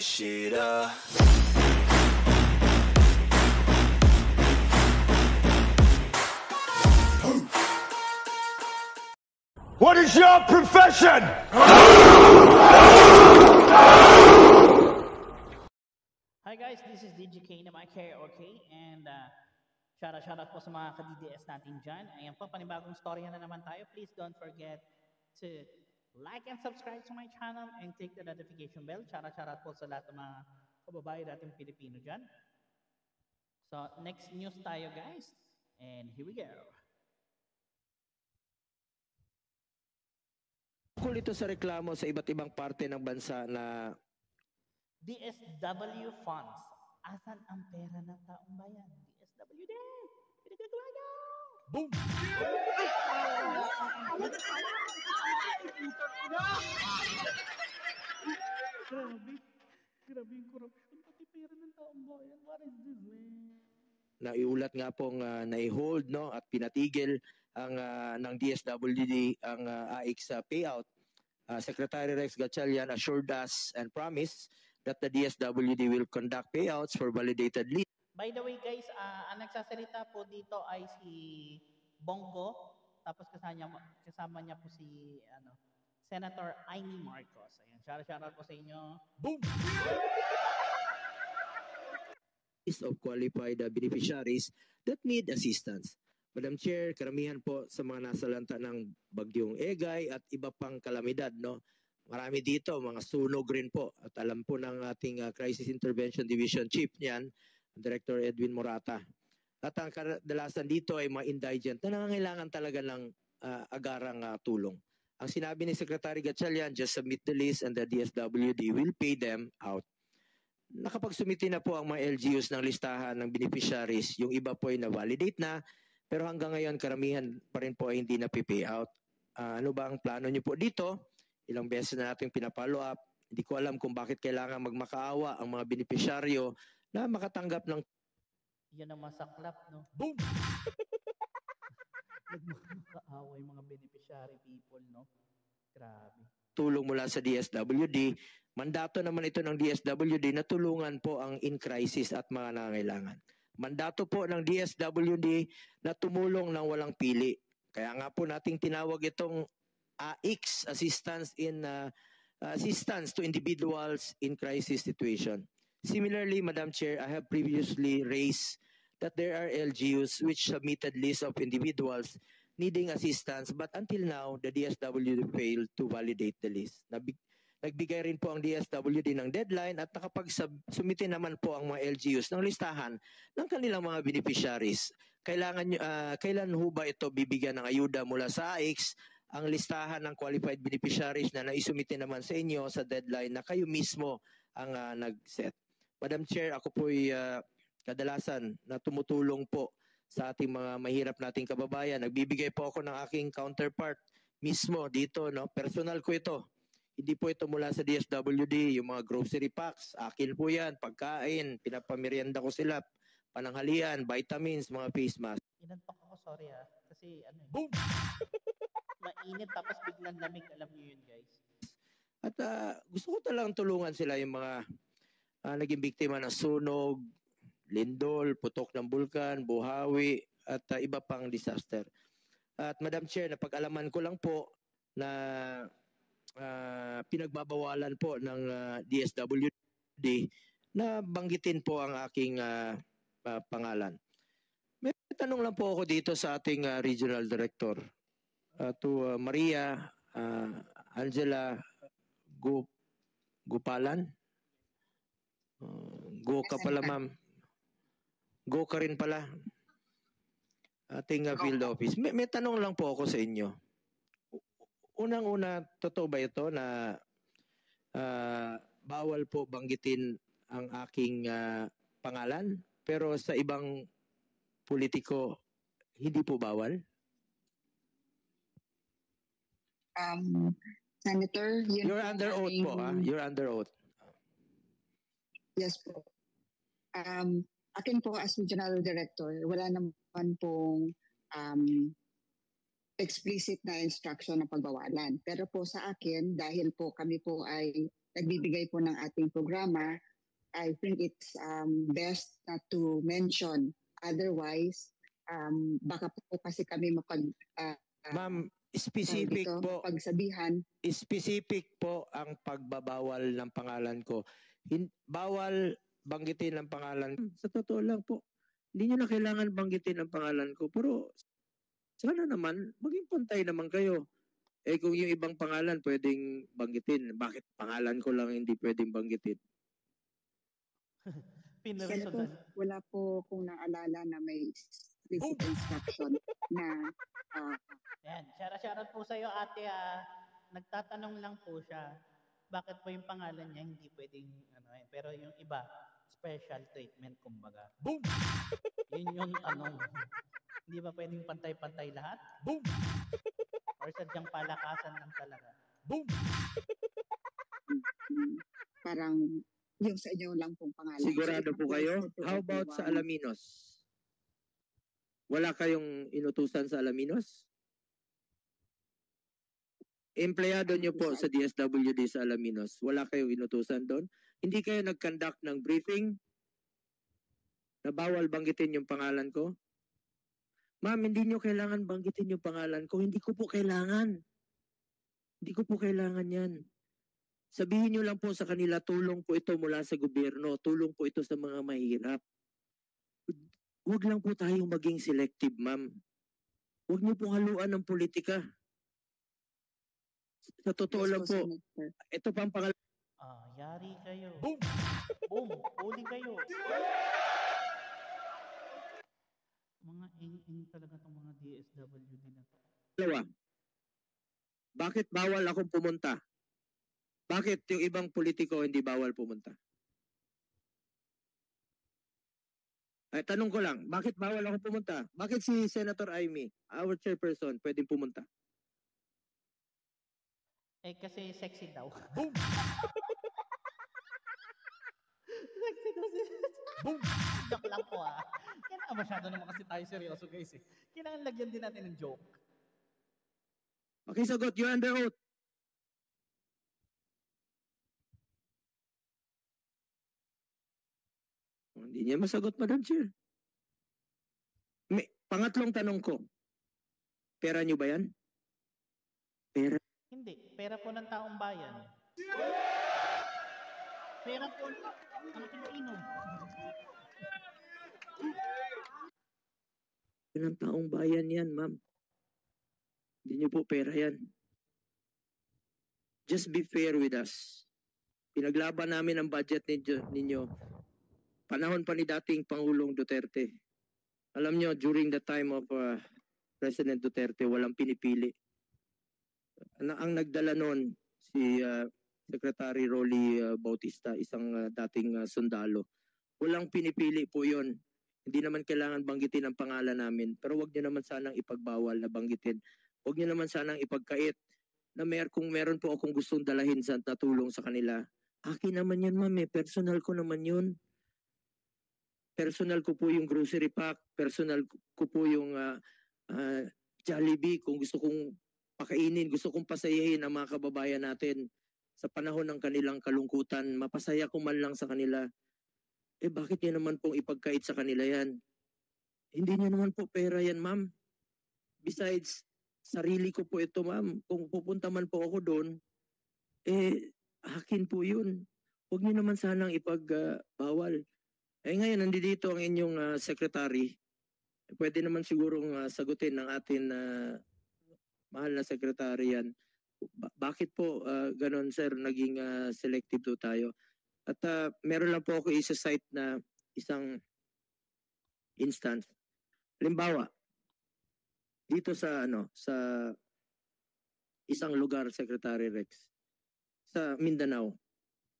shit up. What is your profession? Hi guys, this is DJK na MyKROK and shoutout po sa mga ka-DDS natin dyan. Ayan po, panibagong storya na naman tayo. Please don't forget to like and subscribe to my channel and click the notification bell. Shoutout po sa lahat ng mga kababayan natin Pilipino dyan. So, next news tayo guys. And here we go. Kung ito sa reklamo sa iba't ibang parte ng bansa na DSW funds. Asan ang pera ng taong bayan? DSWD! Pinagagawa nyo! boom! Grabe yung corruption. Pati pera ng taong bayan. What is this, man? Naiulat nga pong nai-hold no at pinatigil ang ng DSWD ang AIX payout. Secretary Rex Gatchalian assured us and promised that the DSWD will conduct payouts for validated leads. By the way guys, ang nagsasalita po dito ay si Bongo, tapos kasama niya po si Senator Amy Marcos. Ayan, shoutout po sa inyo. Boom! List of qualified beneficiaries that need assistance. Madam Chair, karamihan po sa mga nasalanta ng bagyong Egay at iba pang kalamidad, no? Marami dito, mga sunog rin po. At alam po ng ating Crisis Intervention Division Chief niyan, Director Edwin Morata. At ang kadalasan dito ay mga indigent na nangangailangan talaga ng agarang tulong. Ang sinabi ni Secretary Gatchalian, just submit the list and the DSWD will pay them out. Nakapagsumiti na po ang mga LGUs ng listahan ng beneficiaries. Yung iba po ay na-validate na, pero hanggang ngayon karamihan pa rin po ay hindi na-pay out. Ano ba ang plano niyo po dito? Ilang beses na natin pinapollow up. Hindi ko alam kung bakit kailangan magmakaawa ang mga beneficiaryo na makatanggap ng... Yan ang masaklap, no? Boom! Nagmakaawa yung mga beneficiary people, no? Grabe. Tulong mula sa DSWD. Mandato naman ito ng DSWD na tulungan po ang in-crisis at mga nangangailangan. Mandato po ng DSWD na tumulong ng walang pili. Kaya nga po nating tinawag itong AIX, Assistance to Individuals in Crisis Situation. Similarly, Madam Chair, I have previously raised that there are LGUs which submitted lists of individuals needing assistance, but until now, the DSWD failed to validate the list. Nagbigay rin po ang DSWD ng deadline at nakapag-submit naman po ang mga LGUs ng listahan ng kanilang mga beneficiaries. Kailan ho ba ito bibigyan ng ayuda mula sa AIX ang listahan ng qualified beneficiaries na naisumite naman sa inyo sa deadline na kayo mismo ang nag-set? Madam Chair, ako po'y kadalasan na tumutulong po sa ating mga mahirap nating kababayan. Nagbibigay po ako ng aking counterpart mismo dito, no? Personal ko ito. Hindi po ito mula sa DSWD, yung mga grocery packs, akin po yan, pagkain, pinapamerienda ko sila, pananghalian, vitamins, mga face mask. Inantok ako, sorry kasi Boom! mainit tapos biglang lamig, alam niyo yun guys. At gusto ko talagang tulungan sila yung mga naging biktima ng sunog, lindol, putok ng bulkan, buhawi, at iba pang disaster. At Madam Chair, napag-alaman ko lang po na pinagbabawalan po ng DSWD na banggitin po ang aking pangalan. May tanong lang po ako dito sa ating Regional Director to Maria Angela Gupalan. Go ka pala, ma'am. Go ka rin pala. Ating field office. May tanong lang po ako sa inyo. Unang-una, totoo ba ito na bawal po banggitin ang aking pangalan, pero sa ibang politiko, hindi po bawal? Senator, you're under oath po, You're under oath. Yes po. Akin po as Regional Director, wala naman pong explicit na instruction na pagbawalan. Pero po sa akin, dahil po kami po ay nagbibigay po ng ating programa, I think it's best not to mention. Otherwise, baka po kasi kami Ma'am, specific po. pagsabihan. Specific po ang pagbabawal ng pangalan ko. Bawal banggitin ang pangalan. Sa totoo lang po, hindi nyo na kailangan banggitin ang pangalan ko. Pero sana naman, maging pantay naman kayo. Eh kung yung ibang pangalan pwedeng banggitin, bakit pangalan ko lang hindi pwedeng banggitin? Senator, wala po kung naalala na may explicit instruction na Yan, shoutout po sa iyo ate. Nagtatanong lang po siya, bakit po yung pangalan niya hindi pwedeng pero yung iba, special treatment kumbaga. Boom! Yun yung tanong. Hindi ba pwedeng pantay-pantay lahat? Boom! Or sadyang palakasan lang talaga? Boom! parang yung sa inyo lang pong pangalan. Sigurado po kayo? How about sa Alaminos? Wala kayong inutusan sa Alaminos? Empleyado nyo po sa DSWD sa Alaminos. Wala kayong inutusan doon? Hindi kayo nag-conduct ng briefing na bawal banggitin yung pangalan ko? Ma'am, hindi nyo kailangan banggitin yung pangalan ko. Hindi ko po kailangan. Hindi ko po kailangan yan. Sabihin nyo lang po sa kanila, tulong po ito mula sa gobyerno. Tulong po ito sa mga mahirap. Huwag lang po tayong maging selective, ma'am. Huwag nyo pong haluan ng politika. Sa totoo lang po, ito pang pangalan. Yari kayo. Boom! Boom! Huli kayo. Mga ing talaga itong mga DSWD na to. Dalawa. Bakit bawal akong pumunta? Bakit yung ibang politiko hindi bawal pumunta? Ay, tanong ko lang, bakit bawal akong pumunta? Bakit si Senator Amy, our chairperson, pwedeng pumunta? Kasi sexy daw. Boom! Sexy daw si... Boom! Joke lang po Kailangan masyado naman kasi tayo seryoso guys Kailangan lagyan din natin ng joke. Okay, sagot. You're under oath. Hindi niya masagot, Madam Chair. Pangatlong tanong ko. Pera niyo ba yan? Pera? Hindi. Pera po ng taong bayan. Pera po ng Pilipino. Ng taong bayan yan, ma'am. Hindi niyo po pera yan. Just be fair with us. Pinaglaban namin ang budget ninyo. Panahon pa ni dating Pangulong Duterte. Alam nyo, during the time of President Duterte, walang pinipili. Ang nagdala noon, si Secretary Rolly Bautista, isang dating sundalo. Walang pinipili po yon. Hindi naman kailangan banggitin ang pangalan namin. Pero wag nyo naman sanang ipagbawal na banggitin. Wag nyo naman sanang ipagkait na kung meron po akong gustong dalahin sa natulong sa kanila. Akin naman yan, ma'am. Personal ko naman yun. Personal ko po yung grocery pack. Personal ko po yung Jollibee. Kung gusto kong pakainin, gusto kong pasayahin ang mga kababayan natin sa panahon ng kanilang kalungkutan. Mapasaya ko man lang sa kanila. Bakit niyo naman pong ipagkait sa kanila yan? Hindi niyo naman po pera yan, ma'am. Besides, sarili ko po ito, ma'am. Kung pupunta man po ako doon, akin po yun. Huwag niyo naman sanang ipagbawal. Ngayon, nandito ang inyong secretary. Pwede naman sigurong sagutin ng atin mahal na secretary yan. Bakit po ganon, sir, naging selective to tayo? At meron lang po ako isa-cite na isang instance. Halimbawa, dito sa isang lugar, Secretary Rex, sa Mindanao,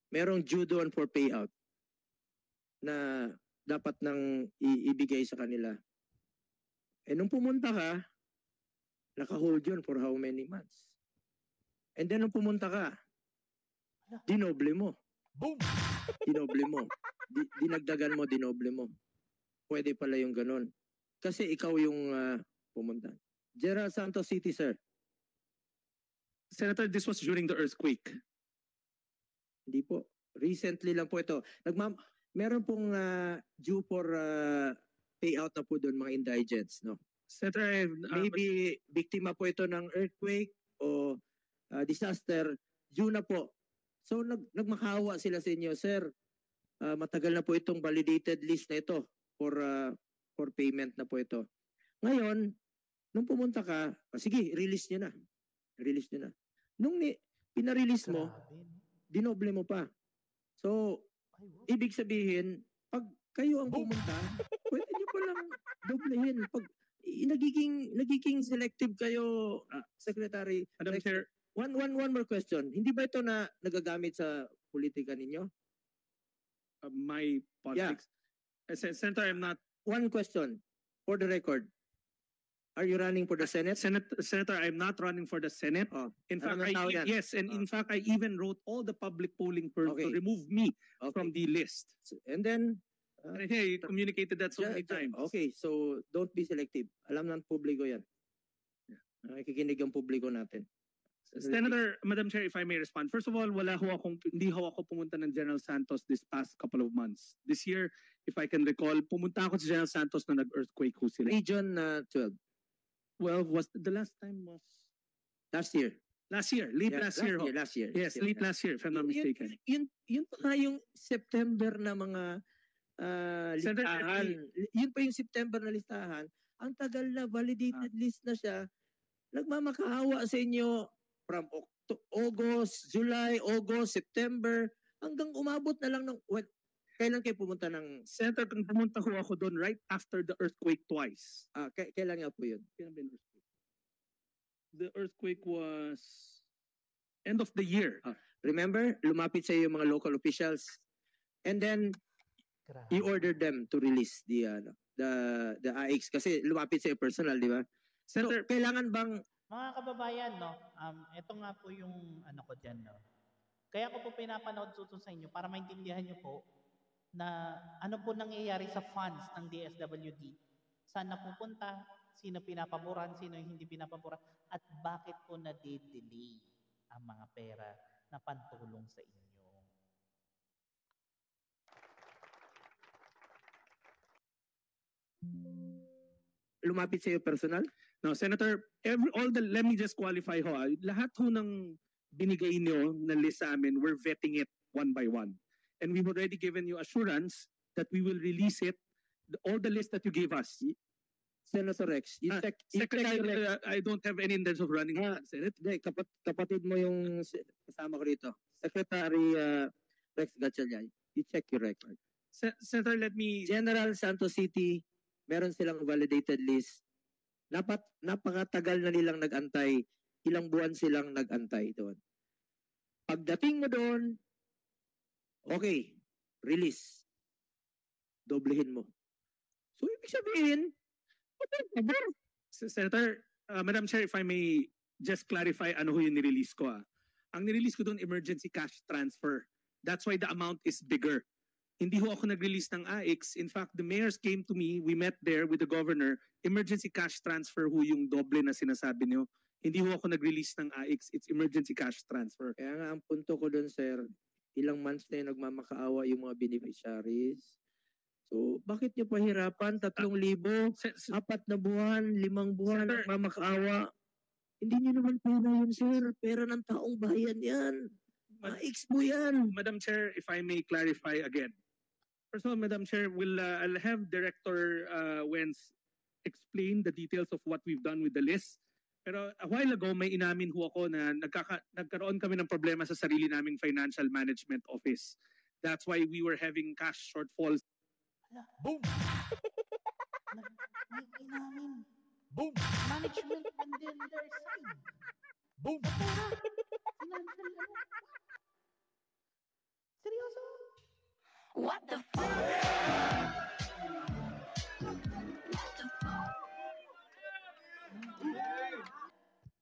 merong due doon for payout na dapat nang ibigay sa kanila. Nung pumunta ka, naka-hold yun for how many months? And then nung pumunta ka, dinoble mo. Boom! Dinoble mo. Dinagdagan mo, dinoble mo. Pwede pala yung ganun. Kasi ikaw yung pumunta. Gerald Santos City, sir. Senator, this was during the earthquake. Hindi po. Recently lang po ito. Meron pong due for payout na po doon mga indigents, no? Senator, Maybe biktima po ito ng earthquake o disaster, due na po. So nagmakawa sila sa inyo, sir. Matagal na po itong validated list na ito for payment na po ito. Ngayon, nung pumunta ka, sige, release nyo na. Release nyo na. Nung pinarelease mo, dinoble mo pa. So, ibig sabihin, pag kayo ang pumunta, pwede nyo palang doblehin. Pag nagiging selective kayo, Secretary. Madam Chair, One more question. Hindi ba ito na nagagamit sa politika ninyo? my politics. Senator, I'm not. One question for the record. Are you running for the Senate? Senator, I'm not running for the Senate. Oh, In fact, ano na tao yan? yes, and in fact, I even wrote all the public polling firms to Okay. remove me Okay. from the list. And then, And I communicated that so many times. okay, so don't be selective. Alam ng publiko yan. Nakikinig ang publiko natin. Senator, Madam Chair, if I may respond. First of all, hindi ho ako pumunta ng General Santos this past couple of months. This year, if I can recall, pumunta ako sa General Santos na nag-earthquake ho sila. Region 12, 12 was, the last time was last year. last year, late Yeah, last year ho. Last year. Yes, late last year, if I'm not mistaken. Yun pa nga yung September na mga Senator, listahan. Yun pa yung September na listahan. Ang tagal na, validated list na siya. Nagmamakaawa sa inyo from August, July, August, September, hanggang umabot na lang ng, kailan kayo pumunta ng, Senator, kung pumunta ho ako doon right after the earthquake twice. kailan nga po yun? Kailan ba yung earthquake? The earthquake was end of the year. Remember, lumapit sa iyo yung mga local officials and then you ordered them to release the AX kasi lumapit sa iyo personal, di ba? Senator, So, kailangan bang Mga kababayan, no, ito nga po yung ano ko dyan, no. Kaya ko po pinapanood ito sa inyo para maintindihan nyo po na ano po nangyayari sa funds ng DSWD. Saan napupunta, sino pinapaboran, sino hindi pinapaboran, at bakit po na-delay ang mga pera na pantulong sa inyo. lumapit sa iyo personal? no, Senator, let me just qualify ho. Lahat ho ng binigay niyo na list sa amin, we're vetting it one by one. And we've already given you assurance that we will release it, all the list that you gave us. Senator Rex, Secretary, I don't have any intention of running for Senate. Hindi, kapatid mo yung kasama ko rito. Secretary Rex Gatchalian, you check your record. Senator, let me... General Santos City, meron silang validated list. Napakatagal na nilang nag-antay. Ilang buwan silang nag-antay doon. Pagdating mo doon, okay, release. Doblehin mo. So, ibig sabihin, Senator, Madam Chair, if I may just clarify ano ho yung nirelease ko. Ang nirelease ko doon, emergency cash transfer. That's why the amount is bigger. Hindi ho ako nag-release ng AX. In fact, the mayors came to me, we met there with the governor, emergency cash transfer ho yung doble na sinasabi niyo. Hindi ho ako nag-release ng AX, it's emergency cash transfer. kaya nga ang punto ko doon, sir, ilang months na yung nagmamakaawa yung mga beneficiaries. So, bakit nyo pahirapan? 3,000, 4 na buwan, 5 buwan, Senator, nagmamakaawa. Hindi nyo naman pera yun, sir. Pera ng taong bayan yan. AX mo yan. Madam Chair, if I may clarify again. First of all, Madam Chair, I'll have Director Wentz explain the details of what we've done with the list. Pero a while ago, may inamin ho ako na nagkaroon kami ng problema sa sarili naming financial management office. That's why we were having cash shortfalls. Boom! May inamin. Boom! Management and then their side. Boom! Financial ano? Seryoso? What the fuck?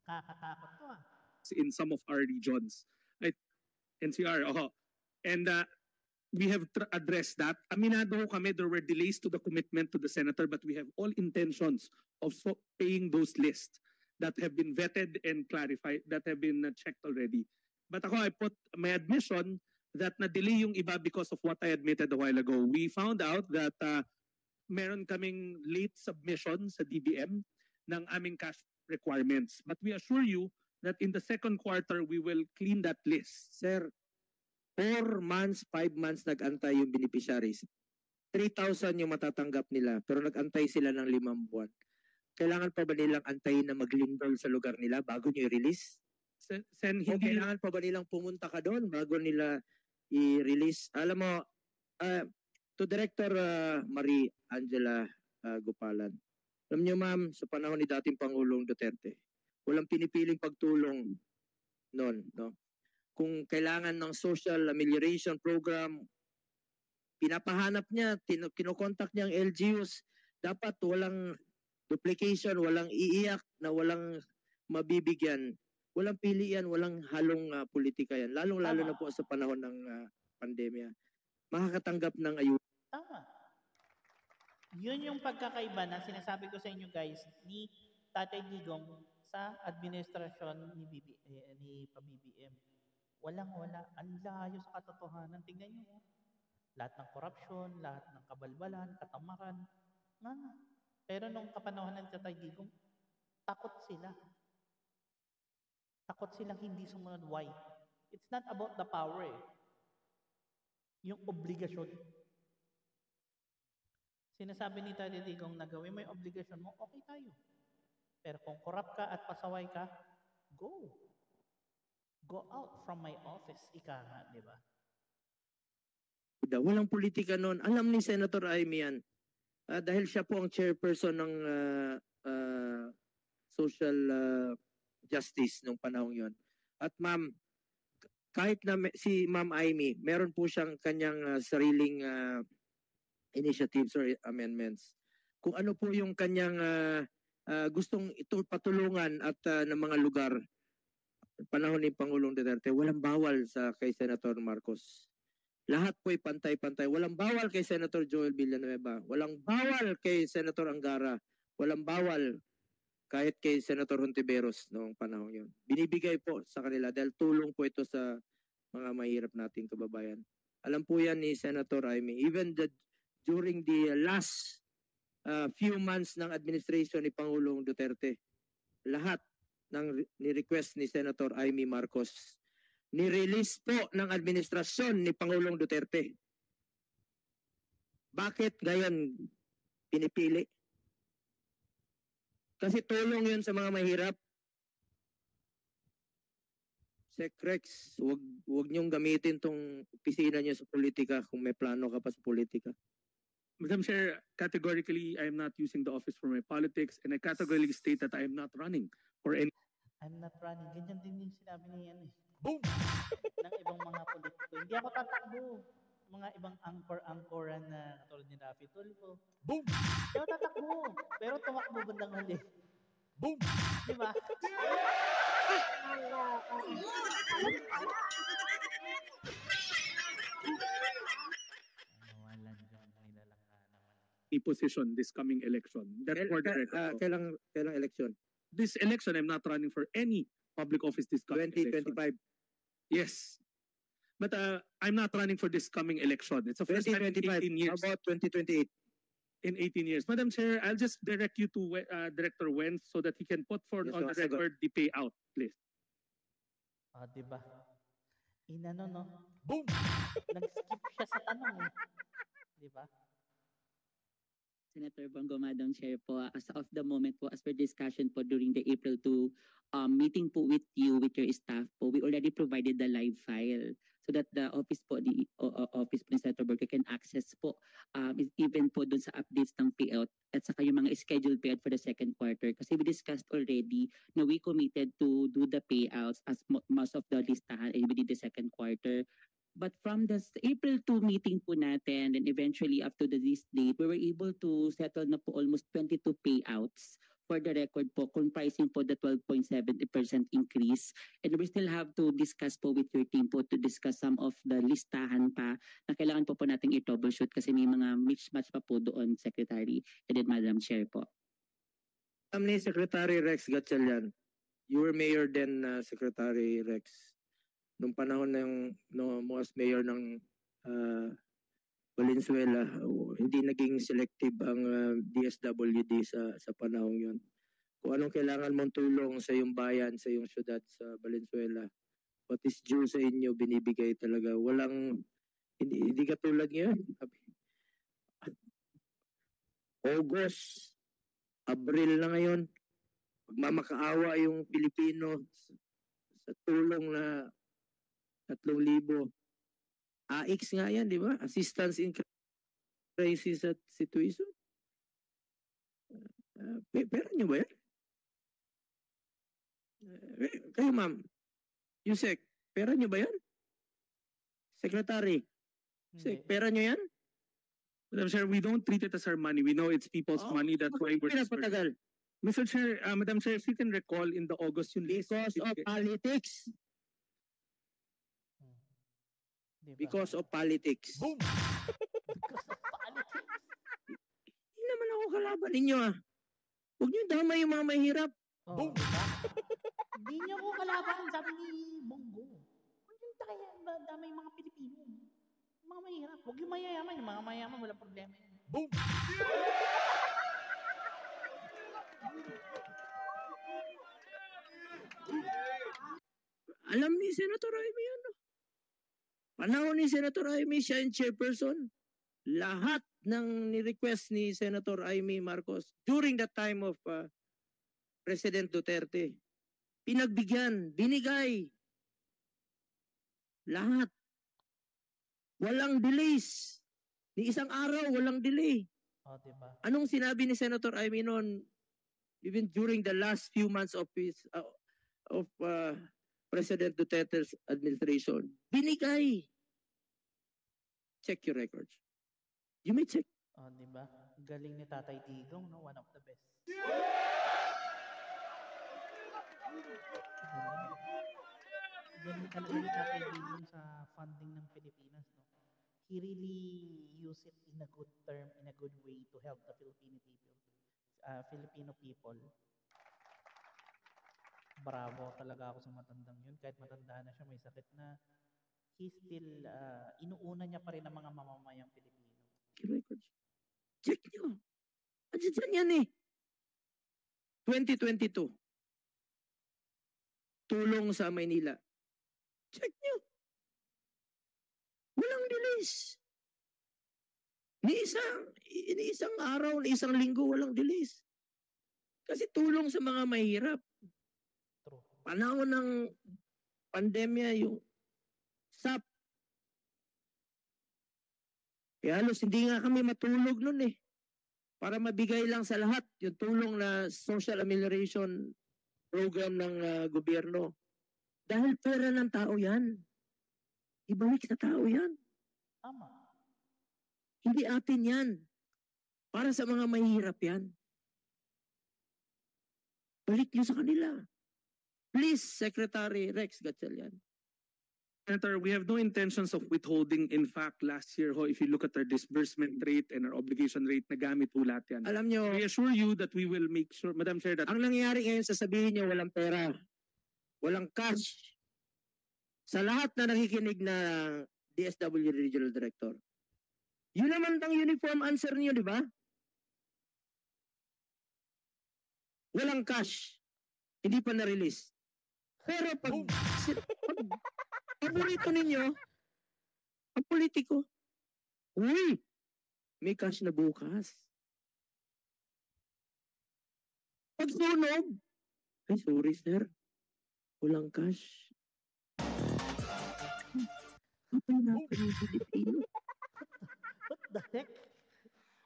Kakatakot to In some of our regions. NCR, and we have addressed that. Aminado ho kami, there were delays to the commitment to the senator, but we have all intentions of paying those lists that have been vetted and clarified, that have been checked already. But ako, I put my admission that na-delay yung iba because of what I admitted a while ago. We found out that meron kaming late submission sa DBM ng aming cash requirements. But we assure you that in the second quarter, we will clean that list. Sir, 4 months, 5 months nag-antay yung beneficiaries. 3,000 yung matatanggap nila, pero nag-antay sila ng 5 buwan. Kailangan pa ba nilang antayin na maglindol sa lugar nila bago nyo i-release? Sen, O hindi kailangan pa ba nilang pumunta ka doon bago nila i-release? Alam mo, to Director Marie Angela Gupalan, alam niyo ma'am, sa panahon ni dating Pangulong Duterte, walang pinipiling pagtulong noon, no? Kung kailangan ng social amelioration program, pinapahanap niya, kinokontak niya ang LGUs, dapat walang duplication, walang iiyak na walang mabibigyan. Walang pilian, walang halong politika yan. Lalong-lalo na po sa panahon ng pandemya. Makakatanggap ng ayuda. Tama. Yun yung pagkakaiba na sinasabi ko sa inyo guys ni Tatay Digong sa administrasyon ni PABBM. Walang-wala. Ang layo sa katotohanan. Tingnan nyo. Lahat ng korupsyon, lahat ng kabalbalan, katamaran. Pero nung kapanahon ng Tatay Digong, takot sila. Takot silang hindi sumunod. Why? It's not about the power eh. Yung obligasyon. Sinasabi ni Tatay Digong na gawin mo yung obligasyon mo, okay tayo. Pero kung corrupt ka at pasaway ka, go. Go out from my office. Ika nga, di ba? Walang politika noon. Alam ni Senator Amy yan. Dahil siya po ang chairperson ng social justice nung panahong yon. At ma'am, kahit na si Ma'am Amy, meron po siyang kanyang sariling initiatives or amendments. Kung ano po yung kanyang gustong patulungan at ng mga lugar, panahon ni Pangulong Duterte, walang bawal sa kay Senator Marcos. Lahat po ay pantay-pantay. Walang bawal kay Senator Joel Villanueva. Walang bawal kay Senator Angara. Walang bawal kahit kay Senator Hontiveros noong panahon yun. Binibigay po sa kanila dahil tulong po ito sa mga mahirap nating kababayan. Alam po yan ni Senator Amy. Even during the last few months ng administration ni Pangulong Duterte, lahat ng ni-request ni Senator Amy Marcos, ni-release po ng administrasyon ni Pangulong Duterte. Bakit ngayon pinipili? Kasi tulong yun sa mga mahirap. Secrex, wag niyong gamitin tong opisina niyo sa politika kung may plano ka pa sa politika. Madam Chair, categorically, I am not using the office for my politics and I categorically state that I am not running for any. I'm not running. Ganyan din yung sinabi ni yan eh. Boom! Ng ibang mga politiko. Hindi ako tatakbo. Mga ibang angkoran na katulad ni Rafi Tulfo. Boom! Hindi ako tatakbo. Pero tumakbo bandang huli. Boom! Di ba? Position this coming election. That's for the record. Kailang election? This election, I'm not running for any public office this coming 2025. election. Yes. But I'm not running for this coming election. It's a first time in 18 years. How about 2028? In 18 years. Madam Chair, I'll just direct you to Director Wenz so that he can put forward on the record the payout, please. Diba? Inano, no? Boom! Nag-skip siya sa tanong eh. Diba? Senator Bongo, Madam Chair po, as of the moment po, as per discussion po during the April 2 meeting po with you, with your staff po, we already provided the live file so that the office po, the office po ni Senator Bongo can access po even po dun sa updates ng payout at saka yung mga scheduled payout for the second quarter. Kasi we discussed already na we committed to do the payouts as most of the listahan within the second quarter. But from the April 2 meeting po natin, and eventually after this date, we were able to settle na po almost 22 payouts for the record po, comprising po the 12.70% increase. And we still have to discuss po with your team po to discuss some of the listahan pa na kailangan po nating i-troubleshoot kasi may mga mismatch pa po doon, Secretary and then Madam Chair po. Secretary Rex Gatchalian, you were mayor then, Secretary Rex. nung panahon ng mo as mayor ng Valenzuela, hindi naging selective ang DSWD sa panahong yon. Kung anong kailangan mong tulong sa iyong bayan, sa iyong syudad sa Valenzuela, what is due sa inyo, binibigay talaga. Hindi katulad ngayon. August, Abril na ngayon, magmamakaawa yung Pilipino sa tulong na 3,000. AIX nga yan, di ba? Assistance in Crisis at Situation. Pera nyo ba yan? Kayo ma'am, Yusek, pera nyo ba yan? Secretary, Yusek, pera nyo yan? Madam Chair, we don't treat it as our money. We know it's people's money. That's why we're Pinapatagal. Mr. Chair, Madam Chair, if you can recall in the August yung list. Because of politics. Diba? Because of politics. Because of politics. Hindi naman ako kalaban ninyo ah. Huwag niyo damay yung mga mahirap. Oh, diba? Hindi niyo ko kalaban, sabi ni Bongo. Huwag yung damay yung mga Pilipino. Yung mga mahirap. Huwag yung mayayaman. Yung mga mayayaman, wala problema yun. Boom! Alam ni Senator Amy yan. Panahon ni Senator Amy, siya yung chairperson. Lahat ng ni-request ni Senator Amy Marcos during the time of President Duterte, pinagbigyan, binigay. Lahat. Walang delays. Ni isang araw, walang delay. Oh, diba? Anong sinabi ni Senator Amy noon, even during the last few months of President Duterte's administration? Binigay. Check your records. You may check. Oh, diba? Galing ni Tatay Digong, no? One of the best. Galing talaga ni Tatay Digong sa funding ng Pilipinas, no? He really used it in a good term, in a good way to help the Filipino people. Bravo talaga ako sa matandang yun. Kahit matanda na siya, may sakit na, he still, inuuna niya pa rin ang mga mamamayang Pilipino. Records. Check nyo. Andiyan yan eh. 2022. Tulong sa Maynila. Check nyo. Walang delays. Ni isang araw, ni isang linggo, walang delays. Kasi tulong sa mga mahirap. True. Panahon ng pandemya, yung SAP. Kaya halos hindi nga kami matulog nun eh. Para mabigay lang sa lahat yung tulong na social amelioration program ng gobyerno. Dahil pera ng tao yan. Ibalik sa tao yan. Tama. Hindi atin yan. Para sa mga mahihirap yan. Balik nyo sa kanila. Please, Secretary Rex Gatchalian. Senator, we have no intentions of withholding. In fact, last year, if you look at our disbursement rate and our obligation rate, nagamit po lahat yan. Alam nyo, I assure you that we will make sure, Madam Chair, that ang nangyayari ngayon, sasabihin nyo, walang pera, walang cash. Sa lahat na nakikinig na DSWD Regional Director, yun naman ang uniform answer niyo, di ba? Walang cash. Hindi pa na-release. Pero pag paborito ninyo, ang politiko, uy, may cash na bukas. Pag sunog, ay sorry sir, walang cash. Kapay na ako ng Pilipino. What the heck?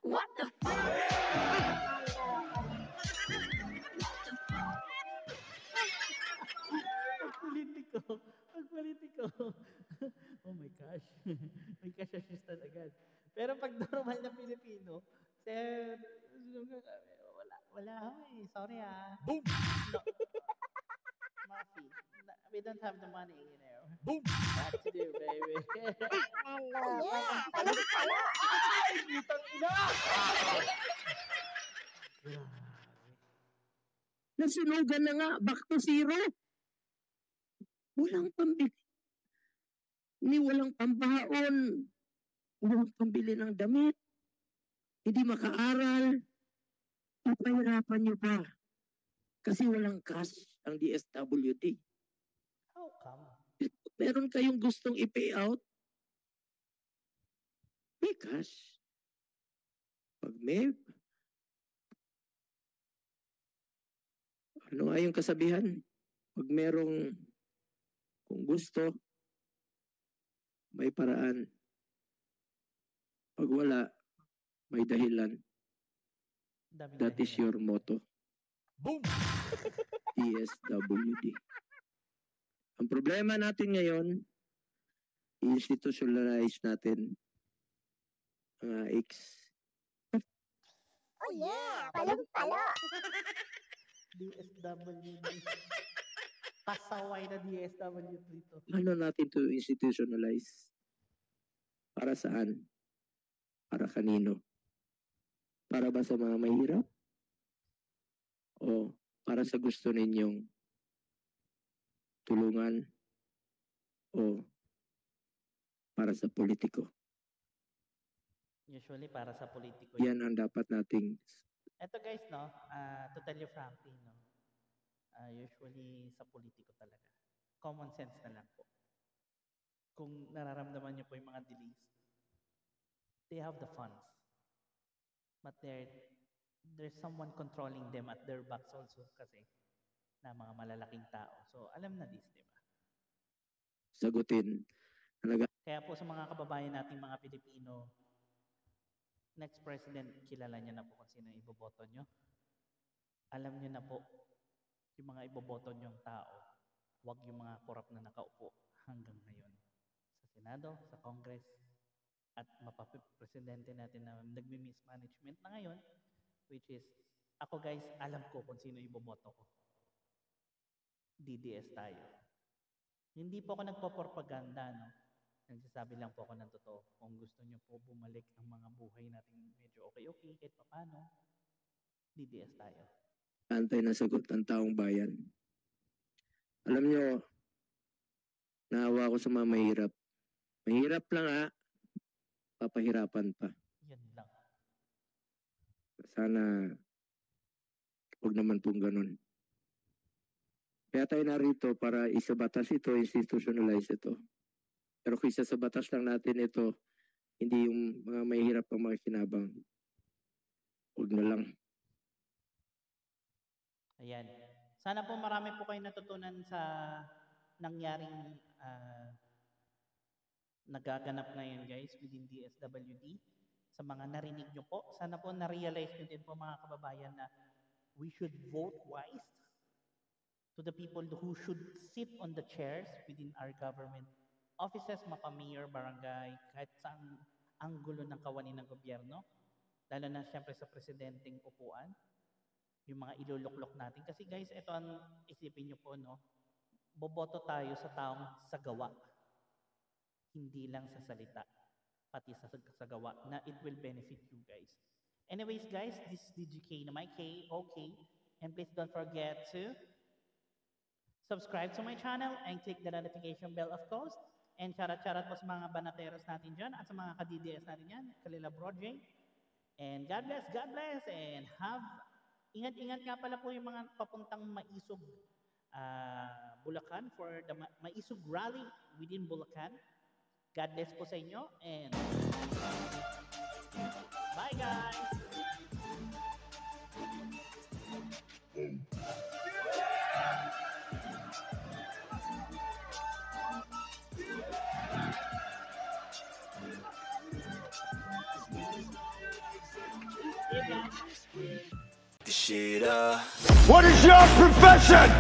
What the Politiko. Oh my gosh. May cash assistant agad. Pero pag normal na Pilipino, sir, wala ho eh. Sorry ah. Boom! No. Mafi, we don't have the money, you know. Boom! What to do, baby? Ay, putang ina! Grabe. Nasunugan na nga, back to zero. Walang pambili. Hindi walang pambaon, walang pambili ng damit, hindi makaaral, ipahirapan nyo pa. Kasi walang cash ang DSWD. How come? Meron kayong gustong i-pay out, may cash. Pag may, ano nga yung kasabihan? Pag merong, kung gusto, may paraan. Pag wala, may dahilan. That is your motto. Boom! DSWD. Ang problema natin ngayon, institutionalize natin ang AX. Oh yeah! Talong-talo! DSWD. Pasaway na DSWD ito. Ano natin to institutionalize? Para saan? Para kanino? Para ba sa mga mahirap? O para sa gusto ninyong tulungan? O para sa politiko? Usually para sa politiko. Yan ang dapat nating... Ito guys, no, to tell you frankly, no, usually sa politiko talaga. Common sense na lang po. Kung nararamdaman niyo po yung mga delays, they have the funds. But there's someone controlling them at their backs also kasi na mga malalaking tao. So, alam na this, di ba? Sagutin. Kaya po sa mga kababayan nating mga Pilipino, next president, kilala niyo na po kung sino iboboto niyo. Alam niyo na po yung mga iboboto niyong tao. Huwag yung mga korap na nakaupo hanggang ngayon. Sa Senado, sa Congress, at mapapresidente natin na nagmi-mismanagement na ngayon, which is, ako guys, alam ko kung sino iboboto ko. DDS tayo. Hindi po ako nagpo-propaganda, no? Nagsasabi lang po ako ng totoo. Kung gusto niyo po bumalik ang mga buhay natin medyo okay-okay, kahit paano, DDS tayo. Antay na sagot ng taong bayan. Alam nyo, naawa ko sa mga mahirap. Mahirap lang ha, papahirapan pa. Yan lang. Sana, huwag naman pong ganun. Kaya tayo narito para isabatas ito, institutionalize ito. Pero kung isa sa batas lang natin ito, hindi yung mga mahirap ang mga kinabang. Huwag na lang. Ayan. Sana po marami po kayo natutunan sa nangyaring nagaganap ngayon guys within DSWD. Sa mga narinig nyo po, sana po na-realize nyo din po mga kababayan na we should vote wise to the people who should sit on the chairs within our government offices, mapa-mayor, barangay, kahit saan anggulo ng kawani ng gobyerno, lalo na siyempre sa presidenteng upuan, yung mga iluluklok natin. Kasi guys, ito ang isipin nyo po, no? Boboto tayo sa taong sagawa, hindi lang sa salita, pati sa sagawa, na it will benefit you guys. Anyways guys, this is DGK na my K, okay, and please don't forget to subscribe to my channel and click the notification bell of course. And charat-charat po sa mga banateros natin dyan at sa mga ka-DDS natin yan, Kalila Project. And God bless, and have, ingat-ingat nga pala po yung mga papuntang Maisog, Bulacan for the Maisog Rally within Bulacan. God bless po sa inyo, and bye guys! What is your profession?